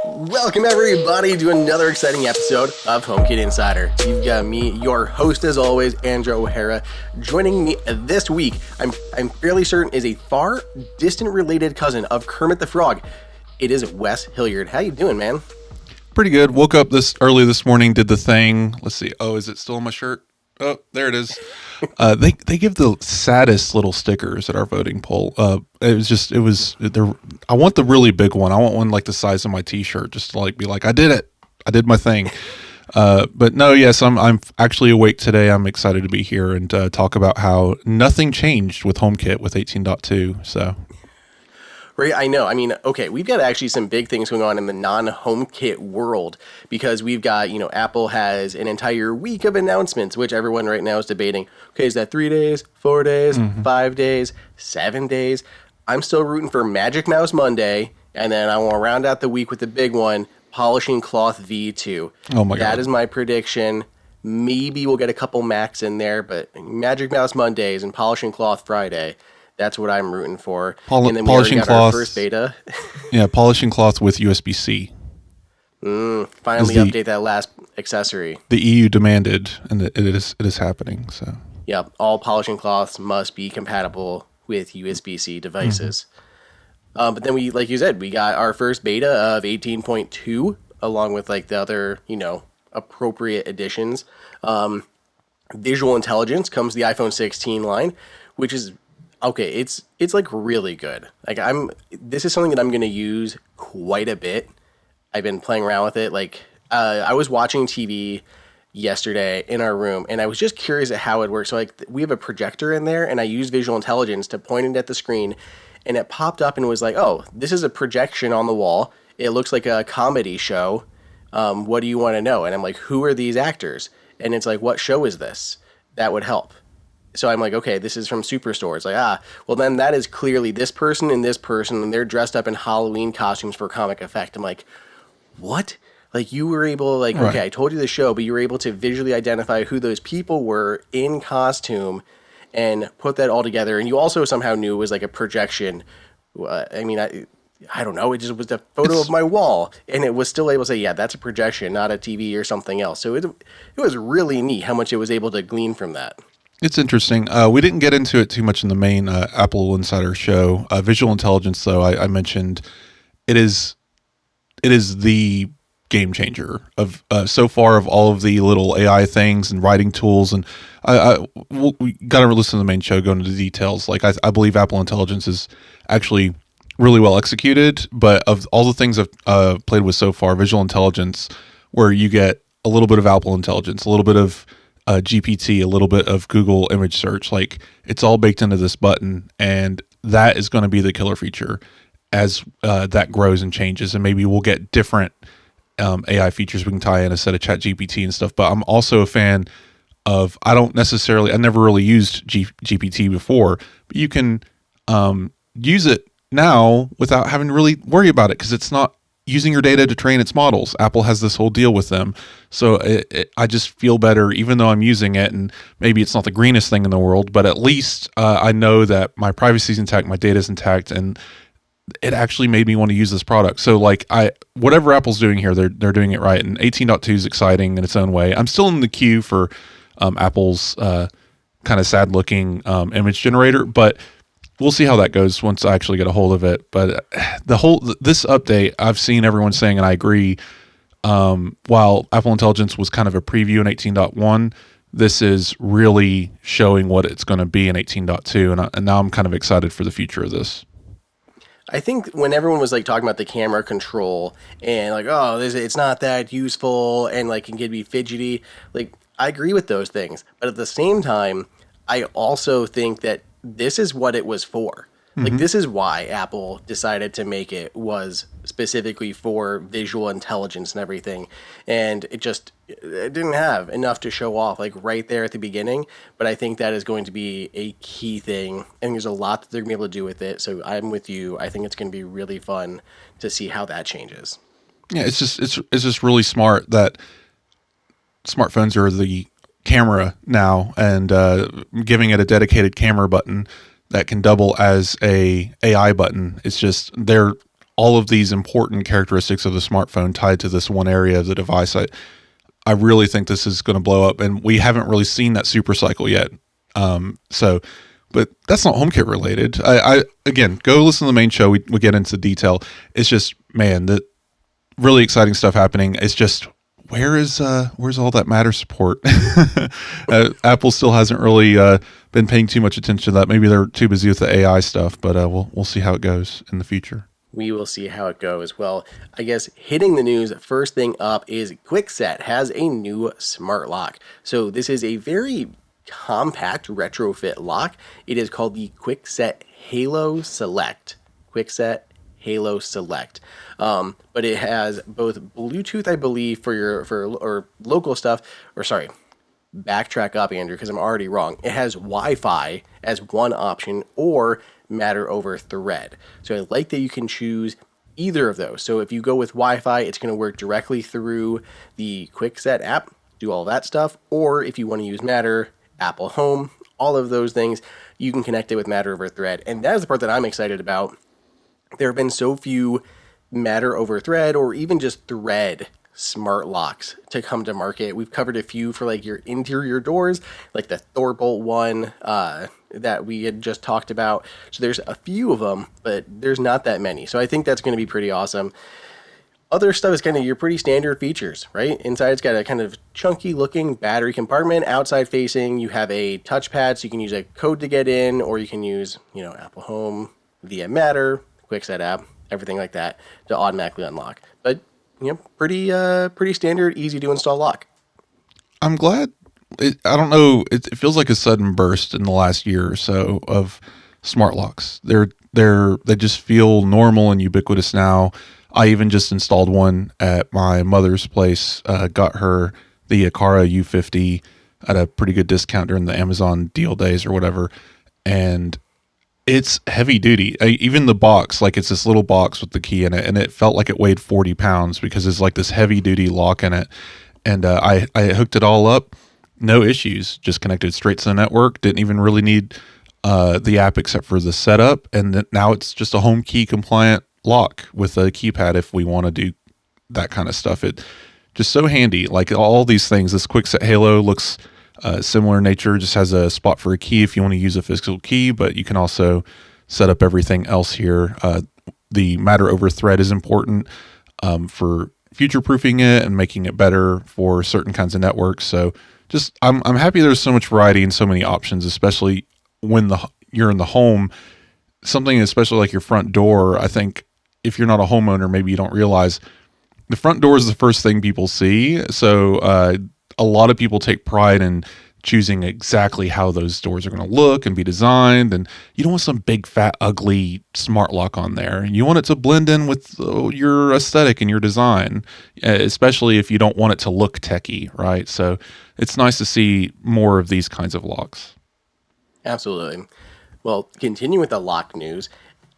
Welcome everybody to another exciting episode of HomeKit Insider. You've got me, your host as always, Andrew O'Hara. Joining me this week, I'm fairly certain is a far distant related cousin of Kermit the Frog. It is Wes Hilliard. How you doing, man? Pretty good. Woke up early this morning, did the thing. Let's see. Oh, is it still on my shirt? Oh, there it is. They give the saddest little stickers at our voting poll. I want the really big one. I want one like the size of my t-shirt, just to be like, I did it. I did my thing. But no, yes, I'm actually awake today. I'm excited to be here and talk about how nothing changed with HomeKit with 18.2. So. Right, I know. I mean, okay, we've got actually some big things going on in the non-HomeKit world because we've got, Apple has an entire week of announcements, which everyone right now is debating. Okay, is that 3 days, 4 days, 5 days, 7 days? I'm still rooting for Magic Mouse Monday, and then I want to round out the week with the big one, Polishing Cloth V2. Oh my God. That is my prediction. Maybe we'll get a couple Macs in there, but Magic Mouse Mondays and Polishing Cloth Friday. That's what I'm rooting for. And then we already got our first beta. Yeah, polishing cloth with USB-C. Finally update that last accessory. The EU demanded, and it is happening. So. Yep, all polishing cloths must be compatible with USB-C devices. But then we, like you said, we got our first beta of 18.2, along with the other, appropriate additions. Visual intelligence comes to the iPhone 16 line, which is okay, it's really good. This is something that I'm going to use quite a bit. I've been playing around with it. I was watching TV yesterday in our room, and I was just curious at how it works. So we have a projector in there, and I used visual intelligence to point it at the screen, and it popped up and was like, oh, this is a projection on the wall. It looks like a comedy show. What do you want to know? And I'm like, who are these actors? And it's like, what show is this? That would help. So I'm like, okay, this is from Superstore. It's like, well, then that is clearly this person, and they're dressed up in Halloween costumes for comic effect. I'm like, what? You were able, right. Okay, I told you the show, but you were able to visually identify who those people were in costume and put that all together. And you also somehow knew it was a projection. I don't know. It just was a photo of my wall, and it was still able to say, yeah, that's a projection, not a TV or something else. So it was really neat how much it was able to glean from that. It's interesting. We didn't get into it too much in the main Apple Insider show. Visual intelligence, though, I mentioned, it is the game changer of so far of all of the little AI things and writing tools. And we got to listen to the main show, go into the details. I believe Apple Intelligence is actually really well executed, but of all the things I've played with so far, visual intelligence, where you get a little bit of Apple Intelligence, a little bit of GPT, a little bit of Google image search, it's all baked into this button, and that is going to be the killer feature as that grows and changes. And maybe we'll get different AI features we can tie in a set of Chat GPT and stuff. But I'm also a fan of, I never really used GPT before, but you can use it now without having to really worry about it, because it's not using your data to train its models. Apple has this whole deal with them. So I just feel better, even though I'm using it, and maybe it's not the greenest thing in the world, but at least I know that my privacy is intact, my data is intact, and it actually made me want to use this product. So whatever Apple's doing here, they're doing it right. And 18.2 is exciting in its own way. I'm still in the queue for Apple's kind of sad looking image generator, but we'll see how that goes once I actually get a hold of it. But this update, I've seen everyone saying, and I agree, while Apple Intelligence was kind of a preview in 18.1, this is really showing what it's going to be in 18.2, and now I'm kind of excited for the future of this. I think when everyone was talking about the camera control and it's not that useful and it can be fidgety, I agree with those things. But at the same time, I also think that this is what it was for. This is why Apple decided to make it, was specifically for visual intelligence and everything. And it didn't have enough to show off right there at the beginning. But I think that is going to be a key thing. And there's a lot that they're going to be able to do with it. So I'm with you. I think it's going to be really fun to see how that changes. Yeah, it's just really smart that smartphones are the camera now, and giving it a dedicated camera button that can double as a AI button. It's just, they're all of these important characteristics of the smartphone tied to this one area of the device. I really think this is going to blow up, and we haven't really seen that super cycle yet. But that's not HomeKit related. I again, go listen to the main show. We get into detail. It's just, man, the really exciting stuff happening. It's just, where's all that Matter support? Apple still hasn't really been paying too much attention to that. Maybe they're too busy with the AI stuff, but we'll see how it goes in the future. We will see how it goes. Well, I guess hitting the news, first thing up is Kwikset has a new smart lock. So this is a very compact retrofit lock. It is called the Kwikset Halo Select. Kwikset Halo Select. But it has both Bluetooth, I believe, for local stuff, backtrack up, Andrew, because I'm already wrong. It has Wi-Fi as one option, or Matter over Thread. So I like that you can choose either of those. So if you go with Wi-Fi, it's going to work directly through the Kwikset app, do all that stuff. Or if you want to use Matter, Apple Home, all of those things, you can connect it with Matter over Thread. And that is the part that I'm excited about. There have been so few Matter over Thread or even just Thread smart locks to come to market. We've covered a few for like your interior doors, like the Thorbolt one that we had just talked about. So there's a few of them, but there's not that many. So I think that's going to be pretty awesome. Other stuff is kind of your pretty standard features, right? Inside it's got a kind of chunky looking battery compartment. Outside facing, you have a touchpad, so you can use a code to get in, or you can use, Apple Home via Matter, Kwikset app, everything like that to automatically unlock. But pretty standard, easy to install lock. I'm glad. I don't know. It feels like a sudden burst in the last year or so of smart locks. They just feel normal and ubiquitous now. I even just installed one at my mother's place. Got her the Ecara U50 at a pretty good discount during the Amazon deal days or whatever, and it's heavy duty. Even the box, like it's this little box with the key in it, and it felt like it weighed 40 pounds because it's like this heavy duty lock in it. And I hooked it all up, no issues, just connected straight to the network. Didn't even really need the app except for the setup. And now it's just a home key compliant lock with a keypad if we want to do that kind of stuff. It just so handy. Like all these things, this Kwikset Halo looks similar in nature, just has a spot for a key if you want to use a physical key, but you can also set up everything else here. The Matter over Thread is important for future-proofing it and making it better for certain kinds of networks. So just I'm happy there's so much variety and so many options, especially when you're in the home. Something especially like your front door, I think if you're not a homeowner, maybe you don't realize the front door is the first thing people see. So a lot of people take pride in choosing exactly how those doors are going to look and be designed. And you don't want some big, fat, ugly smart lock on there. You want it to blend in with your aesthetic and your design, especially if you don't want it to look techie, right? So it's nice to see more of these kinds of locks. Absolutely. Well, continuing with the lock news,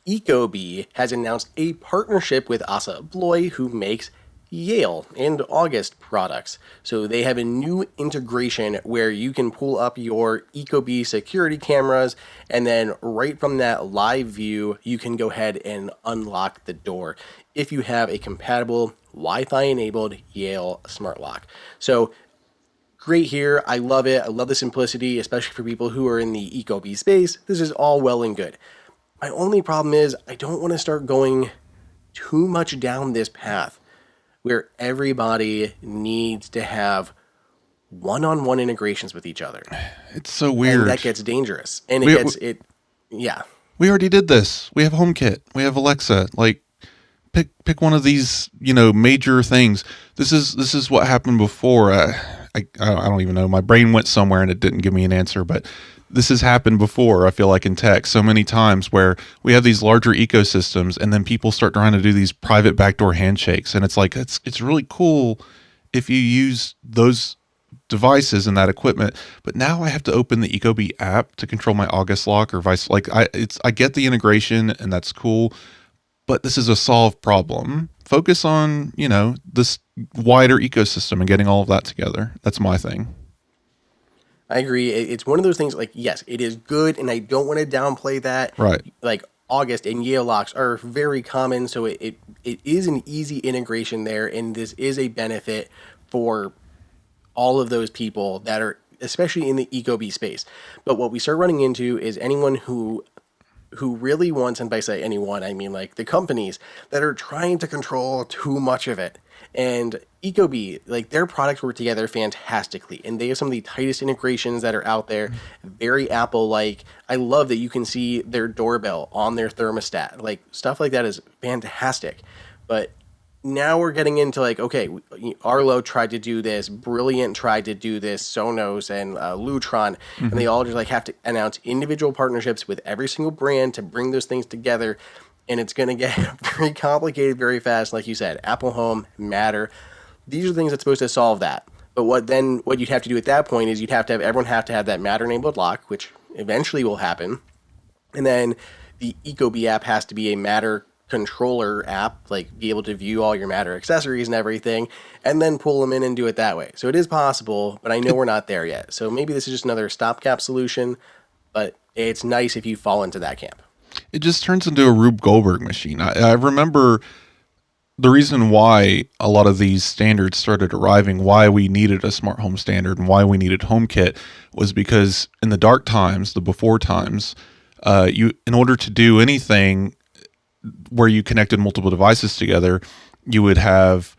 Ecobee has announced a partnership with Assa Abloy, who makes Yale and August products. So they have a new integration where you can pull up your Ecobee security cameras, and then right from that live view, you can go ahead and unlock the door if you have a compatible Wi-Fi enabled Yale smart lock. So great here. I love it. I love the simplicity, especially for people who are in the Ecobee space. This is all well and good. My only problem is I don't want to start going too much down this path where everybody needs to have one-on-one integrations with each other. It's so weird. And that gets dangerous. And yeah. We already did this. We have HomeKit. We have Alexa. Like, pick one of these, major things. This is what happened before. I don't even know. My brain went somewhere and it didn't give me an answer, but this has happened before, I feel like, in tech so many times where we have these larger ecosystems and then people start trying to do these private backdoor handshakes. And it's like, it's really cool if you use those devices and that equipment. But now I have to open the Ecobee app to control my August lock or vice. Like I get the integration and that's cool, but this is a solved problem. Focus on, this wider ecosystem and getting all of that together. That's my thing. I agree. It's one of those things like, yes, it is good, and I don't want to downplay that. Right. Like, August and Yale locks are very common, so it is an easy integration there, and this is a benefit for all of those people that are especially in the Ecobee space. But what we start running into is anyone who really wants, and by say anyone, I mean like the companies that are trying to control too much of it. And Ecobee, like their products work together fantastically, and they have some of the tightest integrations that are out there. Very Apple-like. I love that you can see their doorbell on their thermostat. Like stuff like that is fantastic. But now we're getting into like, okay, Arlo tried to do this, Brilliant tried to do this, Sonos and Lutron, and they all just like have to announce individual partnerships with every single brand to bring those things together, and it's going to get very complicated very fast. Like you said, Apple Home, Matter, these are things that's supposed to solve that. But what you'd have to do at that point is everyone have to have that Matter enabled lock, which eventually will happen, and then the Ecobee app has to be a Matter controller app, like be able to view all your Matter accessories and everything, and then pull them in and do it that way. So it is possible, but I know we're not there yet. So maybe this is just another stopgap solution, but it's nice if you fall into that camp. It just turns into a Rube Goldberg machine. I remember the reason why a lot of these standards started arriving, why we needed a smart home standard and why we needed HomeKit, was because in the dark times, the before times, in order to do anything where you connected multiple devices together, you would have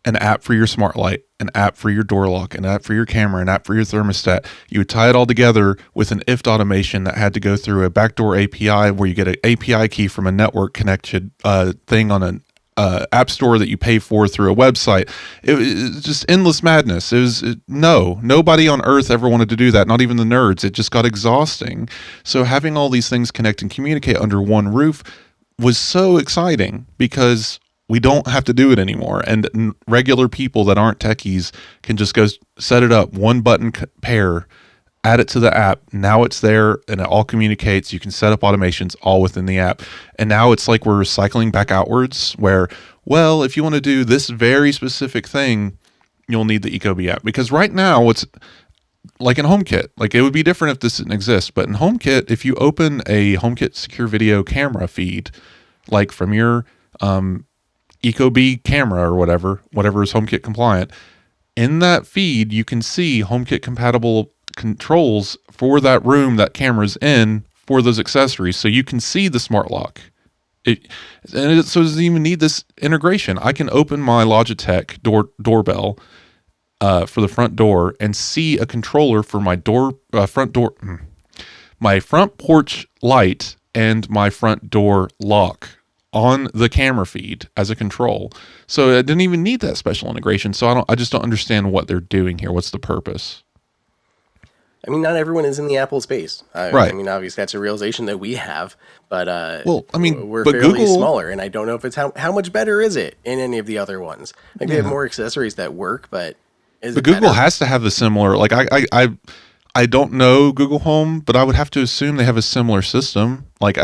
an app for your smart light, an app for your door lock, an app for your camera, an app for your thermostat. You would tie it all together with an IFT automation that had to go through a backdoor API where you get an API key from a network connected thing on an app store that you pay for through a website. It was just endless madness. Nobody on earth ever wanted to do that, not even the nerds. It just got exhausting. So having all these things connect and communicate under one roof was so exciting because we don't have to do it anymore. And regular people that aren't techies can just go set it up, one button pair, add it to the app. Now it's there and it all communicates. You can set up automations all within the app. And now it's like we're cycling back outwards where, well, if you want to do this very specific thing, you'll need the Ecobee app. Because right now it's like in HomeKit, like it would be different if this didn't exist. But in HomeKit, if you open a HomeKit secure video camera feed, like from your Ecobee camera or whatever is HomeKit compliant, in that feed, you can see HomeKit compatible controls for that room that camera's in for those accessories. So you can see the smart lock. So it doesn't even need this integration. I can open my Logitech doorbell for the front door and see a controller for my my front porch light and my front door lock on the camera feed as a control. So I didn't even need that special integration. So I just don't understand what they're doing here. What's the purpose? I mean, not everyone is in the Apple space. Right. I mean, obviously that's a realization that we have, but we're but fairly Google, smaller, and I don't know if it's how much better is it in any of the other ones. Like they have more accessories that work, but Google better? has to have the similar. Like I don't know Google Home, but I would have to assume they have a similar system. Like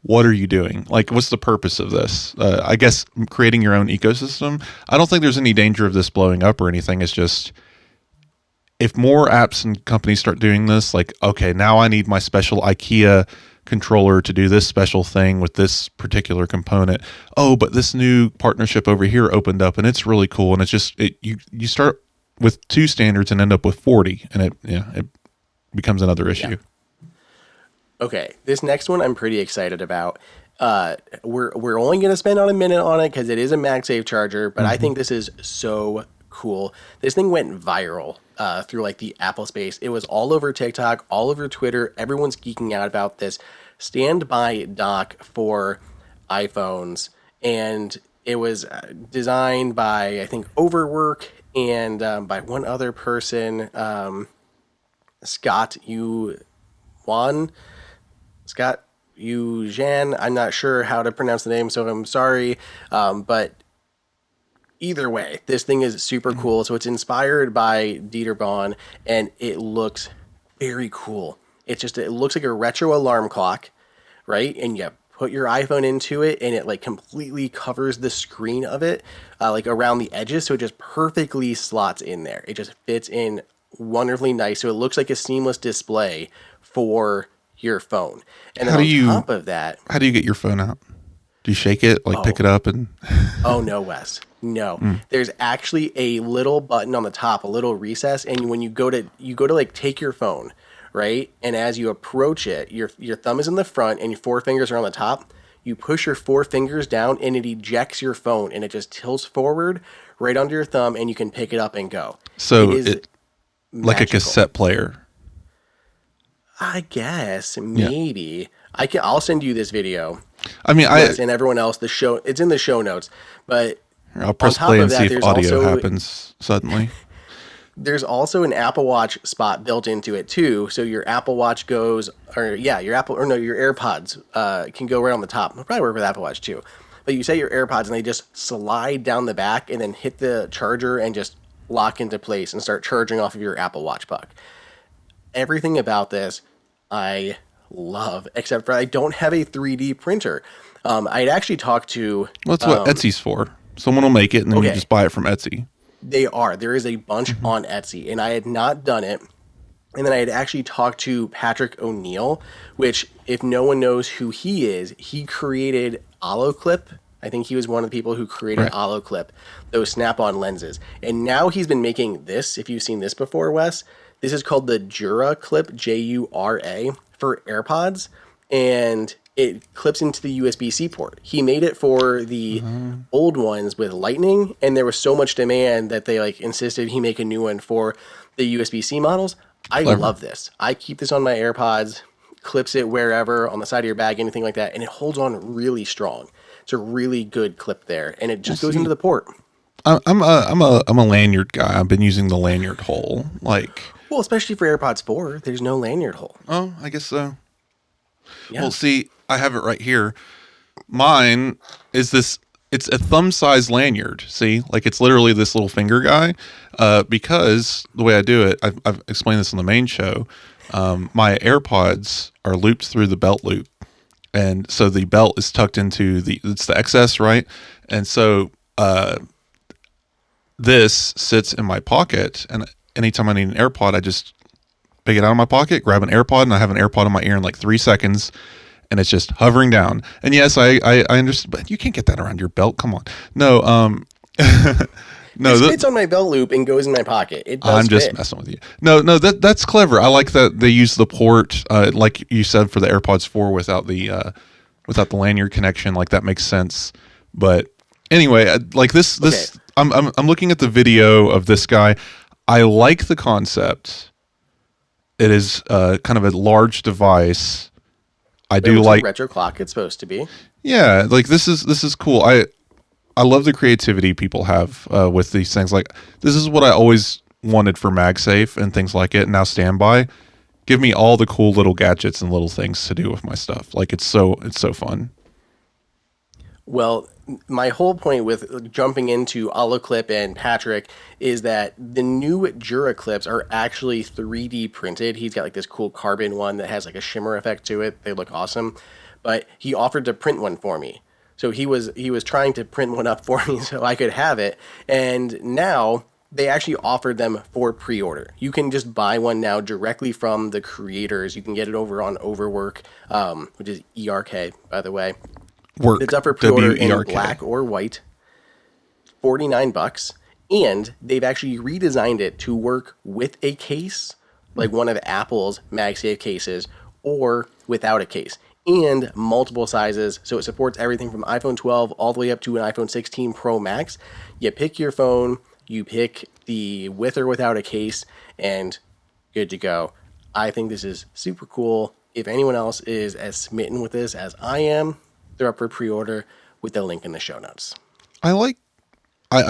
what are you doing? Like, what's the purpose of this? I guess creating your own ecosystem. I don't think there's any danger of this blowing up or anything. It's just, if more apps and companies start doing this, like, okay, now I need my special IKEA controller to do this special thing with this particular component. Oh, but this new partnership over here opened up and it's really cool. And it's just, you start with 2 standards and end up with 40, and it becomes another issue. Yeah. Okay, this next one I'm pretty excited about. We're only going to spend on a minute on it because it is a MagSafe charger, but I think this is so cool. This thing went viral through like the Apple space. It was all over TikTok, all over Twitter. Everyone's geeking out about this StandBy dock for iPhones, and it was designed by, I think, Overwork and by one other person, Scott Ujan. I'm not sure how to pronounce the name, so I'm sorry. But either way, this thing is super cool. So it's inspired by Dieter Bohn, and it looks very cool. It looks like a retro alarm clock, right? And you put your iPhone into it, and it like completely covers the screen of it, like around the edges. So it just perfectly slots in there. It just fits in wonderfully nice. So it looks like a seamless display for your phone. And How then do on you top of that, how do you get your phone out? Do you shake it, like pick it up and oh no, Wes. No. There's actually a little button on the top, a little recess, and when you go to like take your phone, right? And as you approach it, your thumb is in the front and your four fingers are on the top. You push your four fingers down and it ejects your phone and it just tilts forward right under your thumb and you can pick it up and go. It so is it like a magical. cassette player? I guess Yeah. maybe. I'll send you this video. I mean, Yes, and everyone else, it's in the show notes. But I'll on press top play of and see that, if audio happens suddenly. there's also an Apple Watch spot built into it too. So your Apple Watch your AirPods can go right on the top. It'll probably work with Apple Watch too. But you set your AirPods and they just slide down the back and then hit the charger and just lock into place and start charging off of your Apple Watch puck. Everything about this I love, except for I don't have a 3D printer. I'd actually talked to... Well, that's what Etsy's for. Someone will make it and then you Okay. just buy it from Etsy. They are. There is a bunch on Etsy, and I had not done it. And then I had actually talked to Patrick O'Neill, which, if no one knows who he is, he created Olloclip. I think he was one of the people who created Olloclip, those snap-on lenses. And now he's been making this, if you've seen this before, Wes. This is called the Jura clip, Jura, for AirPods. And it clips into the USB-C port. He made it for the old ones with Lightning, and there was so much demand that they insisted he make a new one for the USB-C models. I love this. I keep this on my AirPods, clips it wherever, on the side of your bag, anything like that, and it holds on really strong. It's a really good clip there, and it just goes into the port. I'm a lanyard guy. I've been using the lanyard hole. Well, especially for AirPods 4, there's no lanyard hole. Oh, I guess so. Yeah. Well, see, I have it right here. Mine is this. It's a thumb-sized lanyard. See, it's literally this little finger guy. Because the way I do it, I've explained this on the main show. My AirPods are looped through the belt loop, and so the belt is tucked into it's the excess, right? And so this sits in my pocket, and anytime I need an AirPod, I just pick it out of my pocket, grab an AirPod, and I have an AirPod in my ear in 3 seconds, and it's just hovering down. And yes, I understand, but you can't get that around your belt. Come on. No, no, this fits on my belt loop and goes in my pocket. It does I'm just fit. messing with you. No, that's clever. I like that they use the port, like you said, for the AirPods 4 without the lanyard connection. That makes sense. But anyway, this, Okay. I'm looking at the video of this guy. I like the concept. It is kind of a large device. I do It's like a retro clock. It's supposed to be. Yeah, this is cool. I love the creativity people have with these things. This is what I always wanted for MagSafe and things like it. And now StandBy, give me all the cool little gadgets and little things to do with my stuff. It's so fun. Well, my whole point with jumping into Olloclip and Patrick is that the new Jura clips are actually 3D printed. He's got this cool carbon one that has a shimmer effect to it. They look awesome. But he offered to print one for me. So he was trying to print one up for me so I could have it. And now they actually offered them for pre-order. You can just buy one now directly from the creators. You can get it over on Overwork, which is ERK, by the way. Work. It's up for pre-order in WERK. black or white. $49. And they've actually redesigned it to work with a case, like one of Apple's MagSafe cases, or without a case. And multiple sizes, so it supports everything from iPhone 12 all the way up to an iPhone 16 Pro Max. You pick your phone, you pick the with or without a case, and good to go. I think this is super cool. If anyone else is as smitten with this as I am, they're up for pre-order with the link in the show notes. I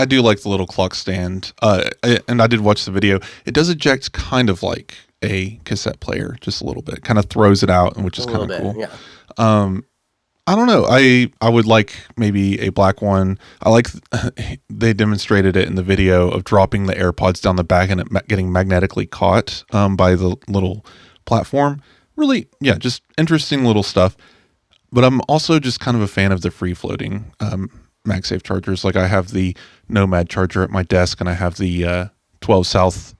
do like the little clock stand, and I did watch the video. It does eject kind of like a cassette player, just a little bit. Kind of throws it out, which is kind of cool. Yeah. I don't know. I would like maybe a black one. I like they demonstrated it in the video of dropping the AirPods down the back and it getting magnetically caught by the little platform. Really, yeah, just interesting little stuff. But I'm also just kind of a fan of the free floating MagSafe chargers. I have the Nomad charger at my desk, and I have the 12 South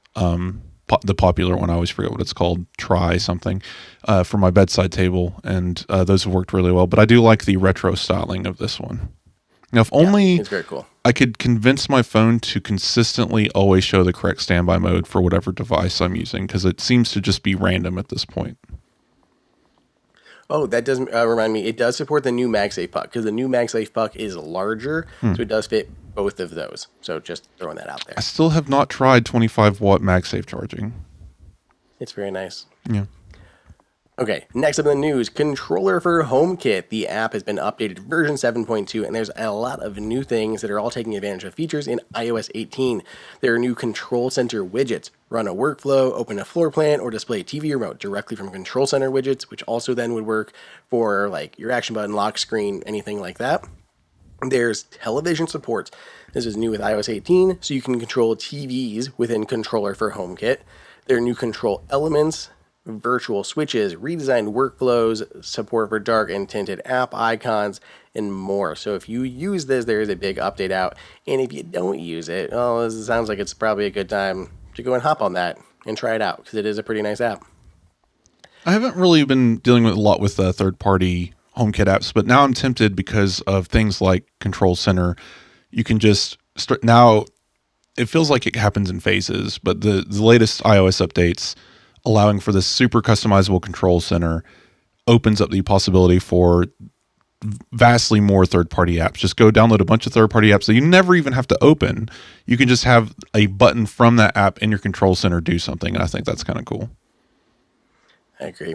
the popular one. I always forget what it's called. Try something for my bedside table, and those have worked really well. But I do like the retro styling of this one. Now, if only it's very cool. I could convince my phone to consistently always show the correct standby mode for whatever device I'm using, because it seems to just be random at this point. Oh, that does remind me. It does support the new MagSafe puck, because the new MagSafe puck is larger, so it does fit both of those. So just throwing that out there. I still have not tried 25-watt MagSafe charging. It's very nice. Yeah. Okay, next up in the news, controller for HomeKit. The app has been updated to version 7.2, and there's a lot of new things that are all taking advantage of features in iOS 18. There are new control center widgets. Run a workflow, open a floor plan, or display a TV remote directly from control center widgets, which also then would work for like your action button, lock screen, anything like that. There's television support. This is new with iOS 18, so you can control TVs within controller for HomeKit. There are new control elements, virtual switches, redesigned workflows, support for dark and tinted app icons, and more. So if you use this, there is a big update out. And if you don't use it, well, it sounds like it's probably a good time to go and hop on that and try it out, because it is a pretty nice app. I haven't really been dealing with a lot with third-party HomeKit apps, but now I'm tempted because of things like Control Center. You can just start now. It feels like it happens in phases, but the latest iOS updates allowing for this super customizable control center opens up the possibility for vastly more third-party apps. Just go download a bunch of third-party apps that you never even have to open. You can just have a button from that app in your control center do something, and I think that's kind of cool. I agree.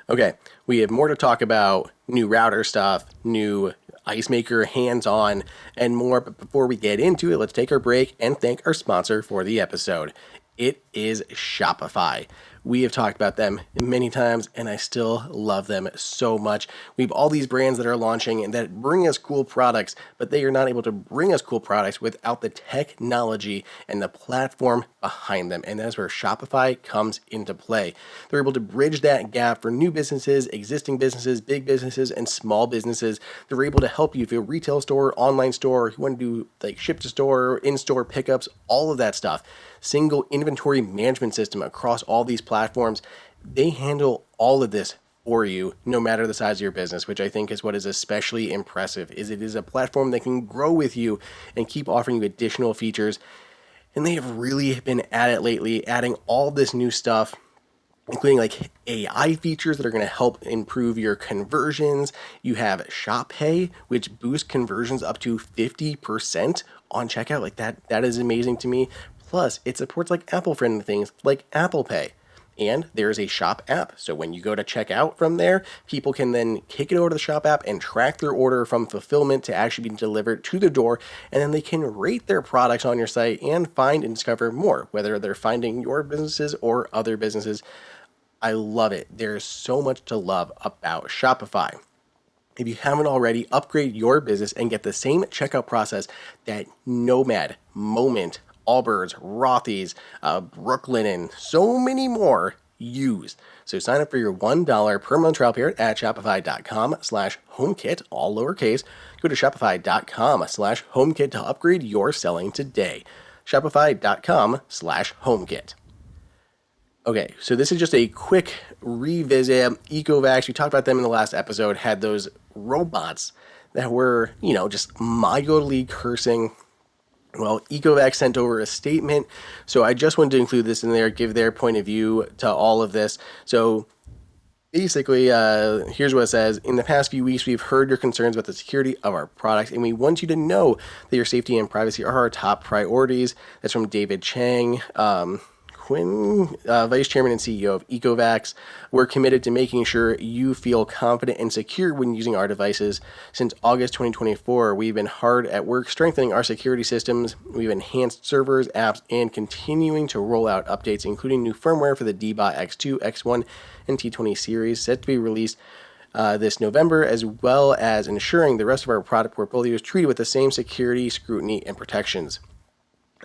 Okay, we have more to talk about, new router stuff, new ice maker hands-on, and more. But before we get into it, let's take our break and thank our sponsor for the episode. It is Shopify. We have talked about them many times, and I still love them so much. We have all these brands that are launching and that bring us cool products, but they are not able to bring us cool products without the technology and the platform behind them. And that's where Shopify comes into play. They're able to bridge that gap for new businesses, existing businesses, big businesses, and small businesses. They're able to help you if you're a retail store, online store, you want to do like ship to store, in-store pickups, all of that stuff. Single inventory management system across all these platforms. They handle all of this for you, no matter the size of your business, which I think is what is especially impressive. Is it is a platform that can grow with you and keep offering you additional features. And they have really been at it lately, adding all this new stuff, including like AI features that are going to help improve your conversions. You have Shop Pay, which boosts conversions up to 50% on checkout. Like that is amazing to me. Plus, it supports like Apple-friendly things like Apple Pay. And there's a Shop app. So when you go to check out from there, people can then kick it over to the Shop app and track their order from fulfillment to actually being delivered to the door. And then they can rate their products on your site and find and discover more, whether they're finding your businesses or other businesses. I love it. There's so much to love about Shopify. If you haven't already, upgrade your business and get the same checkout process that Nomad, Moment, Allbirds, Rothy's, Brooklinen, so many more use. So sign up for your $1 per month trial period at shopify.com/HomeKit, all lowercase. Go to shopify.com/HomeKit to upgrade your selling today. Shopify.com/HomeKit. Okay, so this is just a quick revisit. Ecovacs, we talked about them in the last episode, had those robots that were, just mildly cursing. Well, Ecovacs sent over a statement, so I just wanted to include this in there, give their point of view to all of this. So basically, here's what it says. In the past few weeks, we've heard your concerns about the security of our products, and we want you to know that your safety and privacy are our top priorities. That's from David Chang. Quinn, Vice Chairman and CEO of Ecovacs. We're committed to making sure you feel confident and secure when using our devices. Since August 2024, we've been hard at work strengthening our security systems. We've enhanced servers, apps, and continuing to roll out updates, including new firmware for the D-Bot X2, X1, and T20 series set to be released this November, as well as ensuring the rest of our product portfolio is treated with the same security, scrutiny, and protections.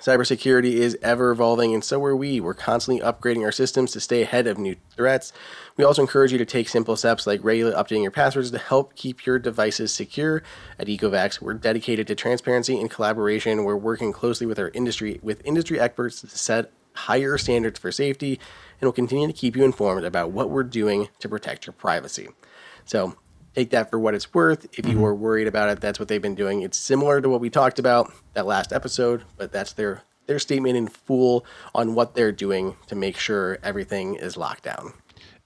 Cybersecurity is ever evolving, and so are we. We're constantly upgrading our systems to stay ahead of new threats. We also encourage you to take simple steps like regularly updating your passwords to help keep your devices secure. At Ecovacs, we're dedicated to transparency and collaboration. We're working closely with industry experts to set higher standards for safety and will continue to keep you informed about what we're doing to protect your privacy. So take that for what it's worth. If you were worried about it, that's what they've been doing. It's similar to what we talked about that last episode, but that's their statement in full on what they're doing to make sure everything is locked down.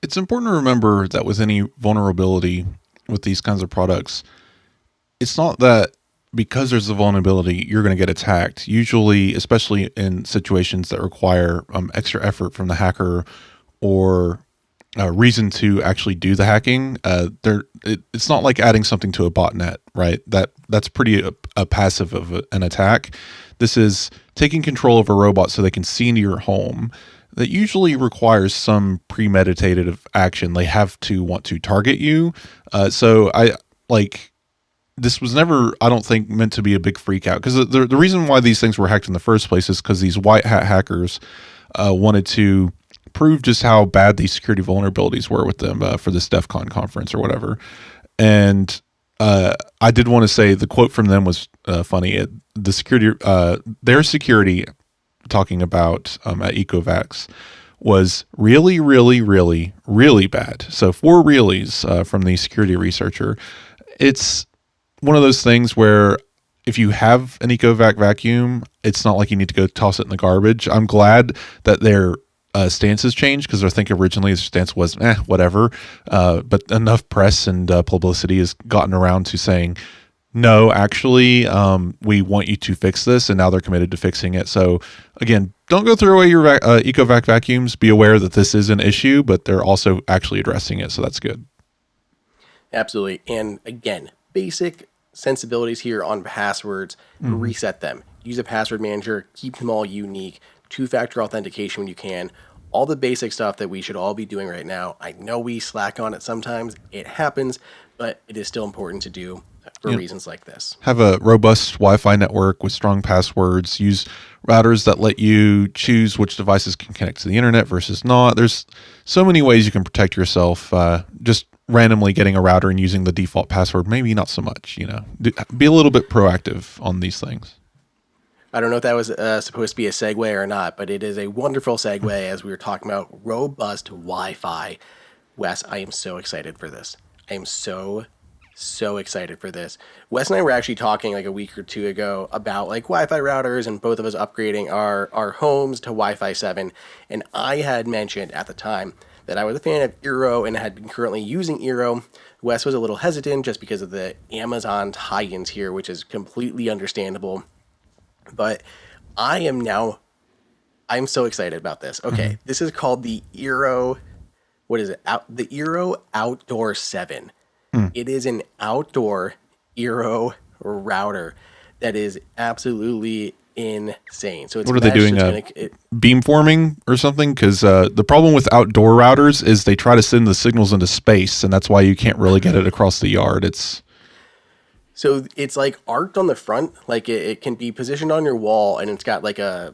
It's important to remember that with any vulnerability with these kinds of products, it's not that because there's a vulnerability, you're going to get attacked. Usually, especially in situations that require extra effort from the hacker or a reason to actually do the hacking, it's not like adding something to a botnet, right? That's pretty a passive of an attack. This is taking control of a robot so they can see into your home. That usually requires some premeditated action. They have to want to target you. So this was never, I don't think, meant to be a big freak out. Because the reason why these things were hacked in the first place is because these white hat hackers wanted to prove just how bad these security vulnerabilities were with them for this DEF CON conference or whatever. And I did want to say the quote from them was funny. Their security, talking about at Ecovacs, was really, really, really, really bad. So 4 reallys from the security researcher. It's one of those things where if you have an Ecovac vacuum, it's not like you need to go toss it in the garbage. I'm glad that their stance has changed, because I think originally their stance was whatever. But enough press and publicity has gotten around to saying, no, actually, we want you to fix this, and now they're committed to fixing it. So again, don't go throw away your Ecovac vacuums. Be aware that this is an issue, but they're also actually addressing it, so that's good. Absolutely. And again, basic sensibilities here on passwords. Reset them. Use a password manager. Keep them all unique. 2-factor authentication when you can. All the basic stuff that we should all be doing right now. I know we slack on it sometimes. It happens, but it is still important to do for reasons like this. Have a robust Wi-Fi network with strong passwords. Use routers that let you choose which devices can connect to the internet versus not. There's so many ways you can protect yourself. Just randomly getting a router and using the default password, maybe not so much. Be a little bit proactive on these things. I don't know if that was supposed to be a segue or not, but it is a wonderful segue as we were talking about robust Wi-Fi. Wes, I am so excited for this. I am so excited for this. Wes and I were actually talking like a week or two ago about like Wi-Fi routers and both of us upgrading our homes to Wi-Fi 7. And I had mentioned at the time that I was a fan of Eero and had been currently using Eero. Wes was a little hesitant just because of the Amazon tie-ins here, which is completely understandable. But I'm so excited about this. Okay, This is called the Eero, what is it? The Eero Outdoor 7. It is an outdoor Eero router that is absolutely insane. So it's what are they doing? Beamforming or something? Because the problem with outdoor routers is they try to send the signals into space, and that's why you can't really get it across the yard. So it's like arced on the front, like it can be positioned on your wall, and it's got like a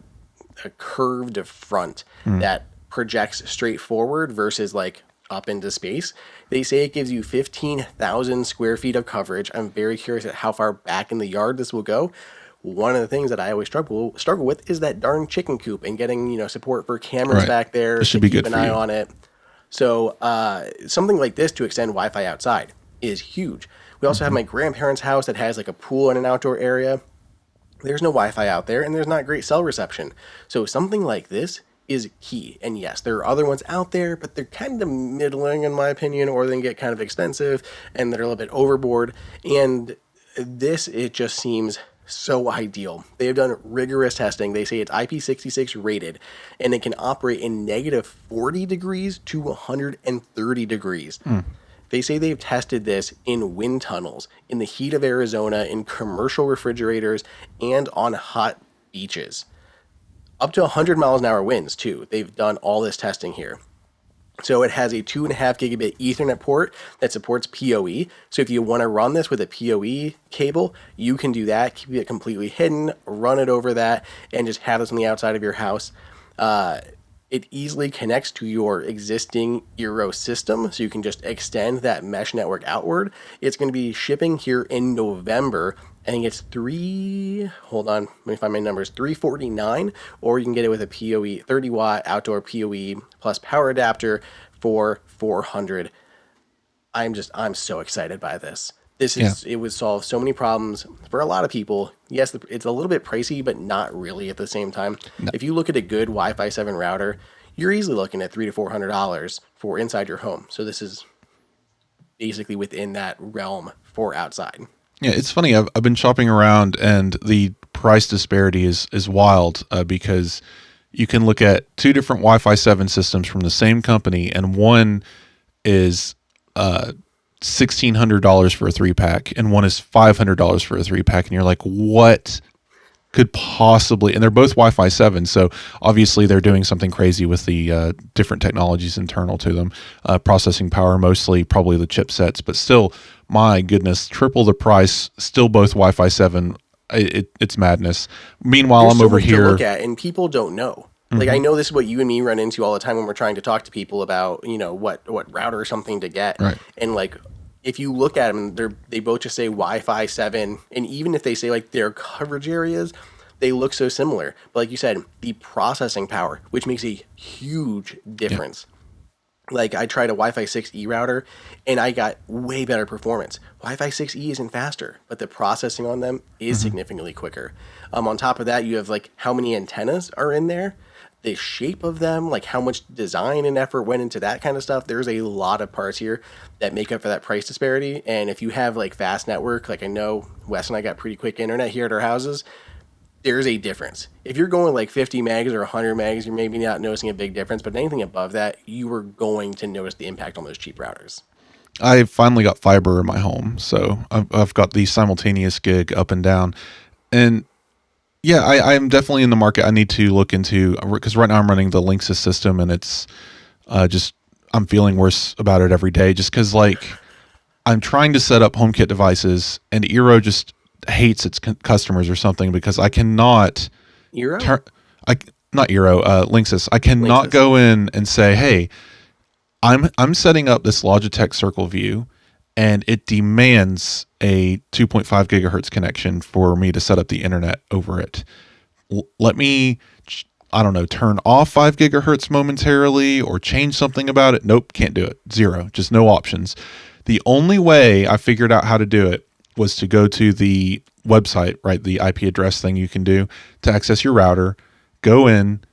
curved front that projects straight forward versus like up into space. They say it gives you 15,000 square feet of coverage. I'm very curious at how far back in the yard this will go. One of the things that I always struggle with is that darn chicken coop and getting support for cameras back there. This should be good keep for an eye you. on it. So something like this to extend Wi-Fi outside is huge. We also have my grandparents' house that has like a pool and an outdoor area. There's no Wi-Fi out there, and there's not great cell reception. So something like this is key. And yes, there are other ones out there, but they're kind of middling in my opinion, or they can get kind of expensive and they're a little bit overboard. And this, it just seems so ideal. They have done rigorous testing. They say it's IP66 rated, and it can operate in negative 40 degrees to 130 degrees. They say they've tested this in wind tunnels, in the heat of Arizona, in commercial refrigerators, and on hot beaches. Up to 100 miles an hour winds, too. They've done all this testing here. So it has a 2.5 gigabit Ethernet port that supports PoE. So if you want to run this with a PoE cable, you can do that. Keep it completely hidden, run it over that, and just have this on the outside of your house. It easily connects to your existing Eero system, so you can just extend that mesh network outward. It's going to be shipping here in November I think it's hold on, let me find my numbers, 349, or you can get it with a PoE 30 watt outdoor PoE plus power adapter for 400. I'm so excited by this. Yeah. It would solve so many problems for a lot of people. Yes, it's a little bit pricey, but not really at the same time. No. If you look at a good Wi-Fi 7 router, you're easily looking at $300 to $400 for inside your home. So this is basically within that realm for outside. Yeah, it's funny. I've been shopping around, and the price disparity is wild because you can look at two different Wi-Fi 7 systems from the same company, and one is $1,600 for a 3-pack, and one is $500 for a 3-pack, and you're like, what could possibly? And they're both Wi-Fi 7, so obviously they're doing something crazy with the different technologies internal to them, processing power mostly, probably the chipsets, but still, my goodness, triple the price, still both Wi-Fi 7. It's madness. Meanwhile, There's I'm so over much here. to look at, and people don't know. Like, I know this is what you and me run into all the time when we're trying to talk to people about, what router or something to get. Right. And like, if you look at them, they both just say Wi-Fi 7, and even if they say like their coverage areas, they look so similar. But like you said, the processing power, which makes a huge difference. Like, I tried a Wi-Fi 6E router, and I got way better performance. Wi-Fi 6E isn't faster, but the processing on them is significantly quicker. On top of that, you have like how many antennas are in there, the shape of them, like how much design and effort went into that kind of stuff. There's a lot of parts here that make up for that price disparity. And if you have like fast network, like I know Wes and I got pretty quick internet here at our houses, there's a difference. If you're going like 50 megs or 100 megs, you're maybe not noticing a big difference, but anything above that, you are going to notice the impact on those cheap routers. I finally got fiber in my home, so I've got the simultaneous gig up and down, and yeah, I'm definitely in the market. I need to look into, because right now I'm running the Linksys system, and it's just, I'm feeling worse about it every day, just because like I'm trying to set up HomeKit devices, and Eero just hates its customers or something, because I cannot Eero? not Eero, Linksys. I cannot Linksys. go in and say, hey, I'm setting up this Logitech Circle View, and it demands a 2.5 gigahertz connection for me to set up the internet over it. Let me, I don't know, turn off 5 gigahertz momentarily or change something about it. Nope, can't do it. Zero, just no options. The only way I figured out how to do it was to go to the website, right? The IP address thing you can do to access your router, go in,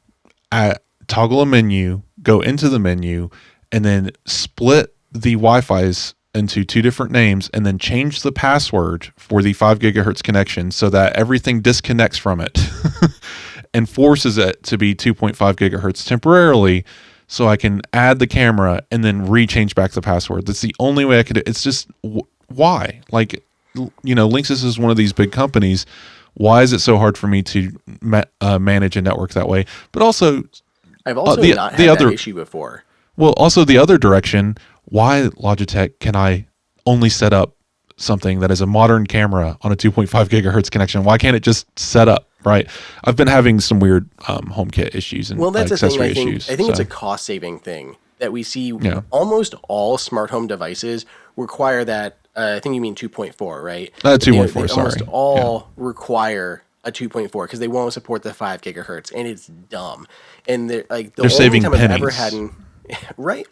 toggle a menu, go into the menu, and then split the Wi-Fi's into two different names, and then change the password for the 5 gigahertz connection so that everything disconnects from it and forces it to be 2.5 gigahertz temporarily, so I can add the camera and then rechange back the password. That's the only way I could do it. It's just, why? Like, Linksys is one of these big companies. Why is it so hard for me to manage a network that way? But also, I've also not had that issue before. Well, also the other direction, why Logitech can I only set up something that is a modern camera on a 2.5 gigahertz connection? Why can't it just set up, right? I've been having some weird HomeKit issues and that's accessory the thing. issues. I think it's a cost-saving thing that we see. Yeah. Almost all smart home devices require that. I think you mean 2.4, right? 2.4, sorry. Almost all require a 2.4 because they won't support the 5 gigahertz, and it's dumb. And they're only saving time pennies. I've ever had right?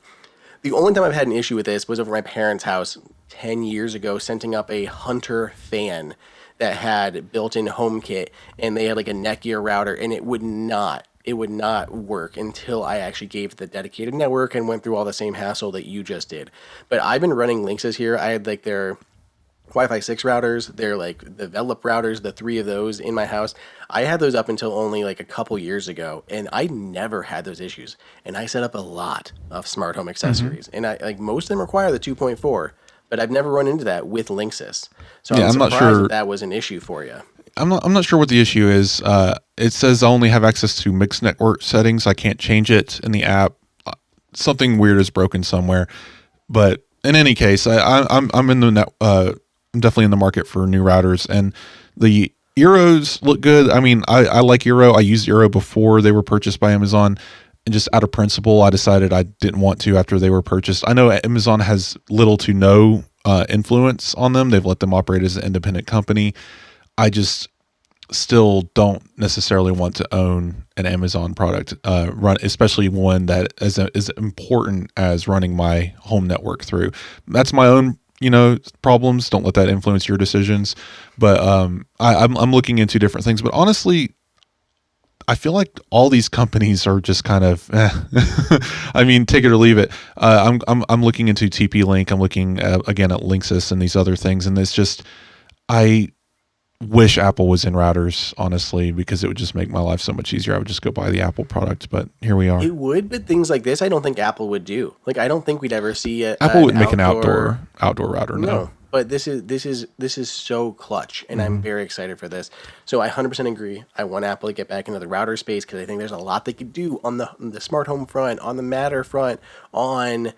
The only time I've had an issue with this was over my parents' house 10 years ago, setting up a Hunter fan that had built-in HomeKit, and they had like a Netgear router, and it would not work until I actually gave it the dedicated network and went through all the same hassle that you just did. But I've been running Linksys here. I had like their Wi-Fi 6 routers, they're like develop routers, the 3 of those in my house. I had those up until only like a couple years ago, and I never had those issues. And I set up a lot of smart home accessories, and I like most of them require the 2.4, but I've never run into that with Linksys. So I'm surprised not sure that was an issue for you. I'm not sure what the issue is. It says I only have access to mixed network settings. I can't change it in the app. Something weird is broken somewhere. But in any case, I'm in the net. I'm definitely in the market for new routers, and the Eeros look good. I mean, I like Eero. I used Eero before they were purchased by Amazon, and just out of principle, I decided I didn't want to after they were purchased. I know Amazon has little to no influence on them. They've let them operate as an independent company. I just still don't necessarily want to own an Amazon product, especially one that is important as running my home network through. That's my own, problems. Don't let that influence your decisions. But I'm looking into different things. But honestly, I feel like all these companies are just kind of, I mean, take it or leave it. I'm looking into TP-Link. I'm looking again at Linksys and these other things, and it's just I wish Apple was in routers, honestly, because it would just make my life so much easier. I would just go buy the Apple product, but here we are. It would, but things like this, I don't think Apple would do. Like, I don't think we'd ever see Apple wouldn't make an outdoor router. No. But this is so clutch, and I'm very excited for this. So I 100% agree. I want Apple to get back into the router space because I think there's a lot they could do on the smart home front, on the Matter front, on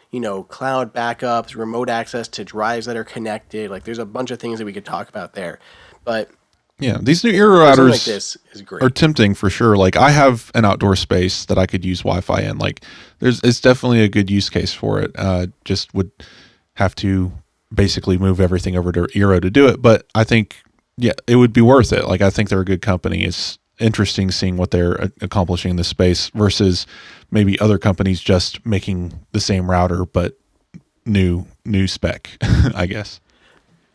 cloud backups, remote access to drives that are connected. Like, there's a bunch of things that we could talk about there. But yeah, these new Eero routers like this is great. Are tempting for sure. Like, I have an outdoor space that I could use Wi-Fi in. Like, it's definitely a good use case for it. Just would have to basically move everything over to Eero to do it. But I think, yeah, it would be worth it. Like, I think they're a good company. It's interesting seeing what they're accomplishing in this space versus maybe other companies just making the same router but new spec, I guess.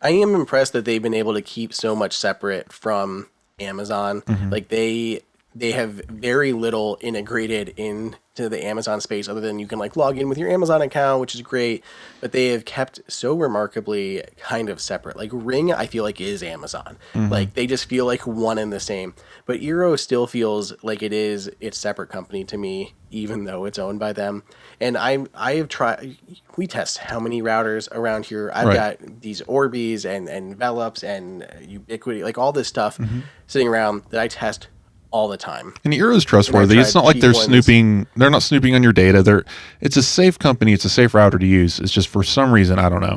I am impressed that they've been able to keep so much separate from Amazon. Like, they have very little integrated into the Amazon space other than you can log in with your Amazon account, which is great, but they have kept so remarkably kind of separate. Like, Ring, I feel like, is Amazon. Like, they just feel like one and the same. But Eero still feels like it is its separate company to me, even though it's owned by them. And I have tried, we test how many routers around here. I've got these Orbeez and Envelops and Ubiquity, like all this stuff sitting around that I test all the time. And Eero's trustworthy. It's not like they're snooping. They're not snooping on your data. It's a safe company. It's a safe router to use. It's just for some reason, I don't know.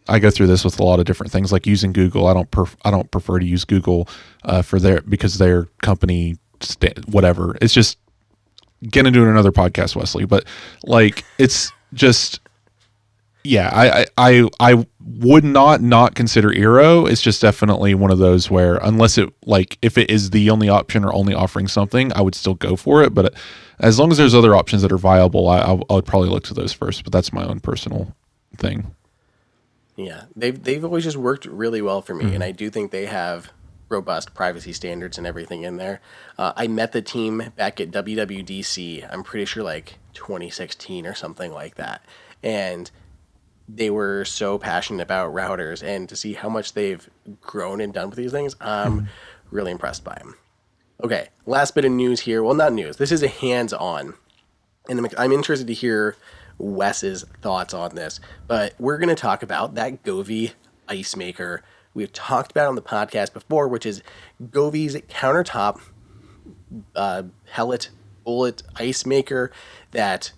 I go through this with a lot of different things, like using Google. I don't prefer to use Google because their company whatever. It's just get into another podcast, Wesley. But like, it's just. Yeah, I would not consider Eero. It's just definitely one of those where unless if it is the only option or only offering something, I would still go for it. But as long as there's other options that are viable, I would probably look to those first. But that's my own personal thing. Yeah, they've always just worked really well for me, and I do think they have robust privacy standards and everything in there. I met the team back at WWDC. I'm pretty sure 2016 or something like that, and they were so passionate about routers, and to see how much they've grown and done with these things, I'm really impressed by them. Okay, last bit of news here. Well, not news. This is a hands-on, and I'm interested to hear Wes's thoughts on this. But we're going to talk about that Govee ice maker we've talked about on the podcast before, which is Govee's countertop pellet bullet ice maker that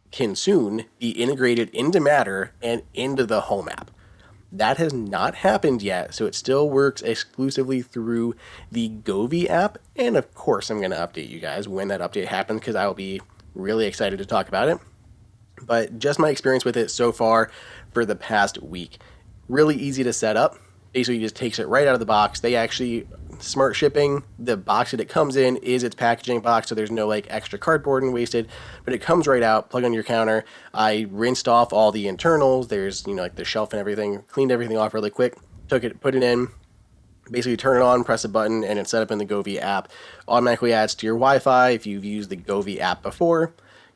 can soon be integrated into Matter and into the Home app. That has not happened yet, so it still works exclusively through the Govee app. And of course, I'm going to update you guys when that update happens because I will be really excited to talk about it. But just my experience with it so far for the past week. Really easy to set up. Basically, just takes it right out of the box. They actually, smart shipping, the box that it comes in is its packaging box, so there's no extra cardboard and wasted, but it comes right out, plug on your counter. I rinsed off all the internals. There's, the shelf and everything, cleaned everything off really quick, took it, put it in, basically turn it on, press a button, and it's set up in the Govee app. Automatically adds to your Wi-Fi. If you've used the Govee app before,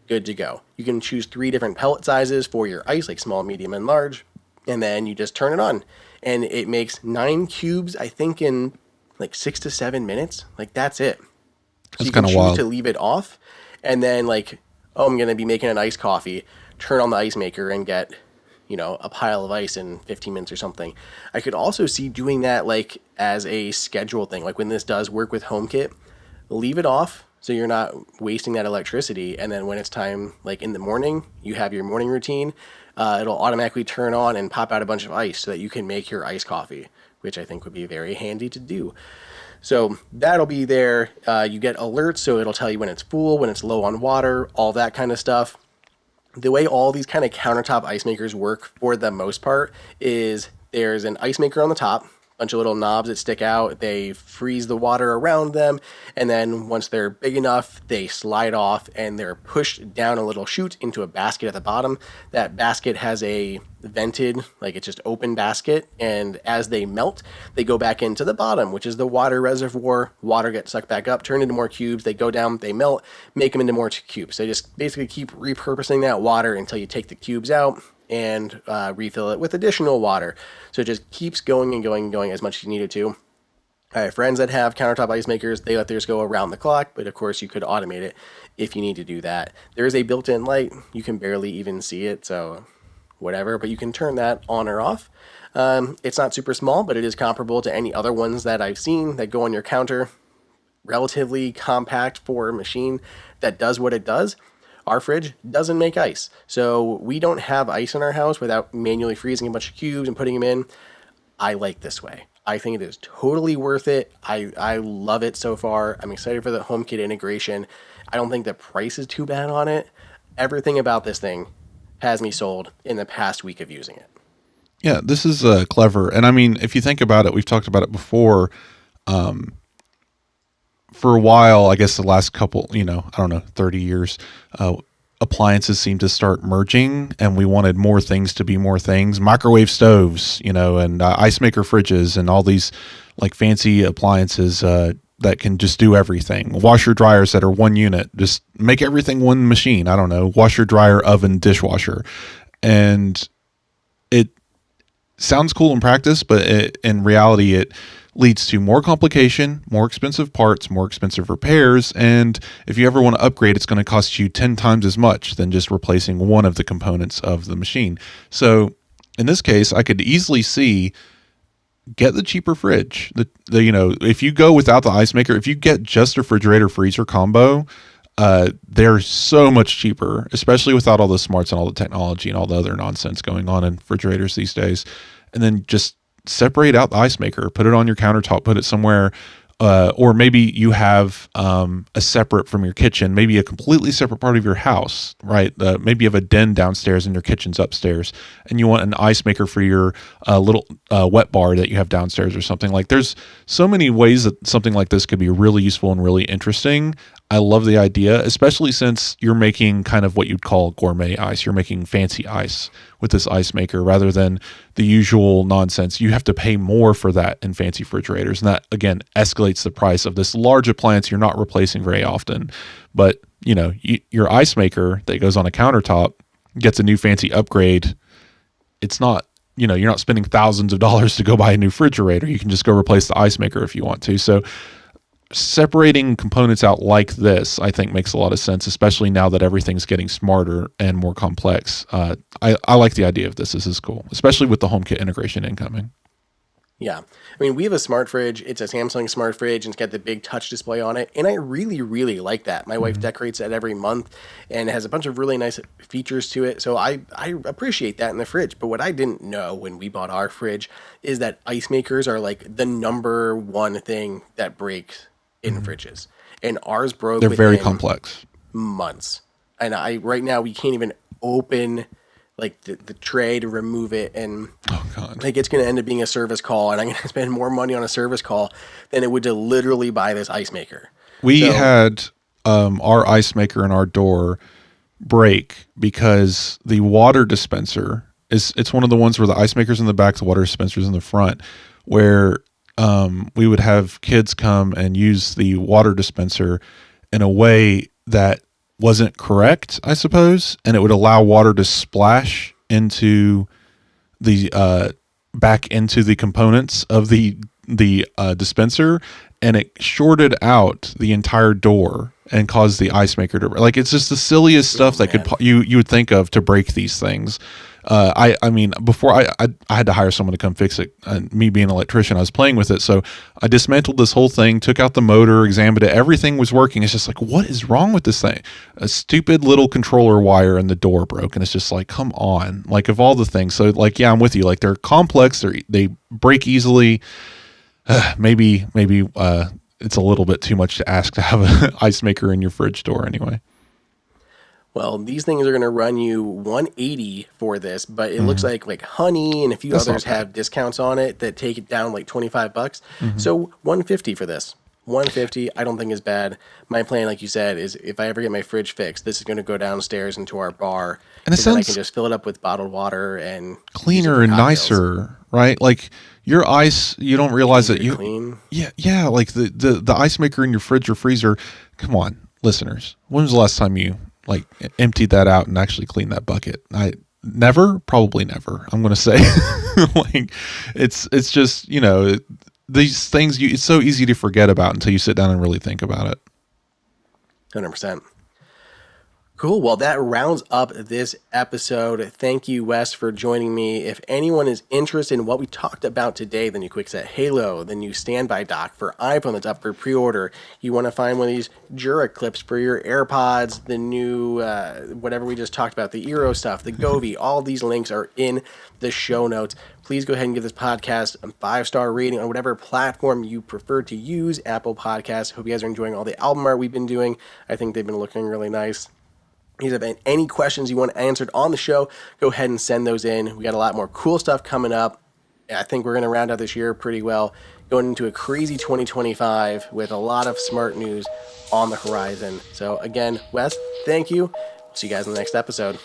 good to go. You can choose 3 different pellet sizes for your ice, like small, medium, and large, and then you just turn it on. And it makes 9 cubes, I think, in 6 to 7 minutes. That's it. So you can choose to leave it off, and then I'm going to be making an iced coffee, turn on the ice maker and get, a pile of ice in 15 minutes or something. I could also see doing that as a schedule thing. When this does work with HomeKit, leave it off so you're not wasting that electricity. And then when it's time, in the morning, you have your morning routine, it'll automatically turn on and pop out a bunch of ice so that you can make your iced coffee, which I think would be very handy to do. So that'll be there. You get alerts, so it'll tell you when it's full, when it's low on water, all that kind of stuff. The way all these kind of countertop ice makers work for the most part is there's an ice maker on the top, bunch of little knobs that stick out. They freeze the water around them, and then once they're big enough, they slide off and they're pushed down a little chute into a basket at the bottom. That basket has a vented, like it's just open basket, and as they melt, they go back into the bottom, which is the water reservoir. Water gets sucked back up, turned into more cubes. They go down, they melt, make them into more cubes. They just basically keep repurposing that water until you take the cubes out and refill it with additional water. So it just keeps going and going and going as much as you need it to. I have friends that have countertop ice makers. They let theirs go around the clock, but of course you could automate it if you need to do that. There is a built-in light. You can barely even see it, so whatever, but you can turn that on or off. It's not super small, but it is comparable to any other ones that I've seen that go on your counter. Relatively compact for a machine that does what it does. Our fridge doesn't make ice, so we don't have ice in our house without manually freezing a bunch of cubes and putting them in. I like this way. I think it is totally worth it. I love it so far. I'm excited for the HomeKit integration. I don't think the price is too bad on it. Everything about this thing has me sold in the past week of using it. Yeah, this is clever. And I mean, if you think about it, we've talked about it before. For a while, I guess the last couple, I don't know, 30 years, appliances seemed to start merging, and we wanted more things to be more things. Microwave stoves, and ice maker fridges, and all these like fancy appliances that can just do everything. Washer dryers that are one unit, just make everything one machine. I don't know, washer, dryer, oven, dishwasher. And it sounds cool in practice, but in reality, it leads to more complication, more expensive parts, more expensive repairs, and if you ever want to upgrade, it's going to cost you 10 times as much than just replacing one of the components of the machine. So in this case, I could easily see, get the cheaper fridge. If you go without the ice maker, if you get just a refrigerator freezer combo, they're so much cheaper, especially without all the smarts and all the technology and all the other nonsense going on in refrigerators these days. And then just separate out the ice maker, put it on your countertop, put it somewhere, or maybe you have a separate from your kitchen, maybe a completely separate part of your house, right? Maybe you have a den downstairs and your kitchen's upstairs, and you want an ice maker for your little wet bar that you have downstairs or something. Like, there's so many ways that something like this could be really useful and really interesting. I love the idea, especially since you're making kind of what you'd call gourmet ice. You're making fancy ice with this ice maker rather than the usual nonsense. You have to pay more for that in fancy refrigerators. And that, again, escalates the price of this large appliance you're not replacing very often. But, your ice maker that goes on a countertop gets a new fancy upgrade. It's not, you're not spending thousands of dollars to go buy a new refrigerator. You can just go replace the ice maker if you want to. So separating components out like this, I think, makes a lot of sense, especially now that everything's getting smarter and more complex. I like the idea of this. This is cool, especially with the HomeKit integration incoming. Yeah. I mean, we have a smart fridge. It's a Samsung smart fridge, and it's got the big touch display on it. And I really, really like that. My wife decorates it every month, and it has a bunch of really nice features to it. So I appreciate that in the fridge. But what I didn't know when we bought our fridge is that ice makers are like the number one thing that breaks in fridges, and ours broke. They're very complex. Months, and right now we can't even open like the tray to remove it, and like it's going to end up being a service call, and I'm going to spend more money on a service call than it would to literally buy this ice maker. We had our ice maker in our door break because the water dispenser it's one of the ones where the ice maker's in the back, the water dispenser's in the front, where we would have kids come and use the water dispenser in a way that wasn't correct, I suppose, and it would allow water to splash into the back into the components of the dispenser, and it shorted out the entire door and caused the ice maker to, like, it's just the silliest stuff that you would think of to break these things. I mean, before I had to hire someone to come fix it, and me being an electrician, I was playing with it. So I dismantled this whole thing, took out the motor, examined it. Everything was working. It's just like, what is wrong with this thing? A stupid little controller wire in the door broke. And it's just like, come on, like, of all the things. So like, yeah, I'm with you. Like, they're complex. They break easily. Maybe it's a little bit too much to ask to have an ice maker in your fridge door anyway. Well, these things are going to run you 180 for this, but it looks like Honey and a few That's not others bad. have discounts on it that take it down like $25. Mm-hmm. So 150 for this. 150 I don't think is bad. My plan, like you said, is if I ever get my fridge fixed, this is going to go downstairs into our bar, And it and then I can sounds just fill it up with bottled water and use it cleaner for and cocktails. nicer, right? Like your ice, you don't realize that Easier you, to clean. yeah, like the ice maker in your fridge or freezer. Come on, listeners, when was the last time you like emptied that out and actually cleaned that bucket? I never, probably never. I'm gonna say, like, it's just these things it's so easy to forget about until you sit down and really think about it. 100%. Cool. Well, that rounds up this episode. Thank you, Wes, for joining me. If anyone is interested in what we talked about today, the new Kwikset Halo, the new StandBy dock for iPhone that's up for pre-order, you want to find one of these Jura clips for your AirPods, the new whatever we just talked about, the Eero stuff, the Govee, all these links are in the show notes. Please go ahead and give this podcast a 5-star rating on whatever platform you prefer to use. Apple Podcasts. Hope you guys are enjoying all the album art we've been doing. I think they've been looking really nice. If you have any questions you want answered on the show, go ahead and send those in. We got a lot more cool stuff coming up. I think we're going to round out this year pretty well, going into a crazy 2025 with a lot of smart news on the horizon. So again, Wes, thank you. See you guys in the next episode.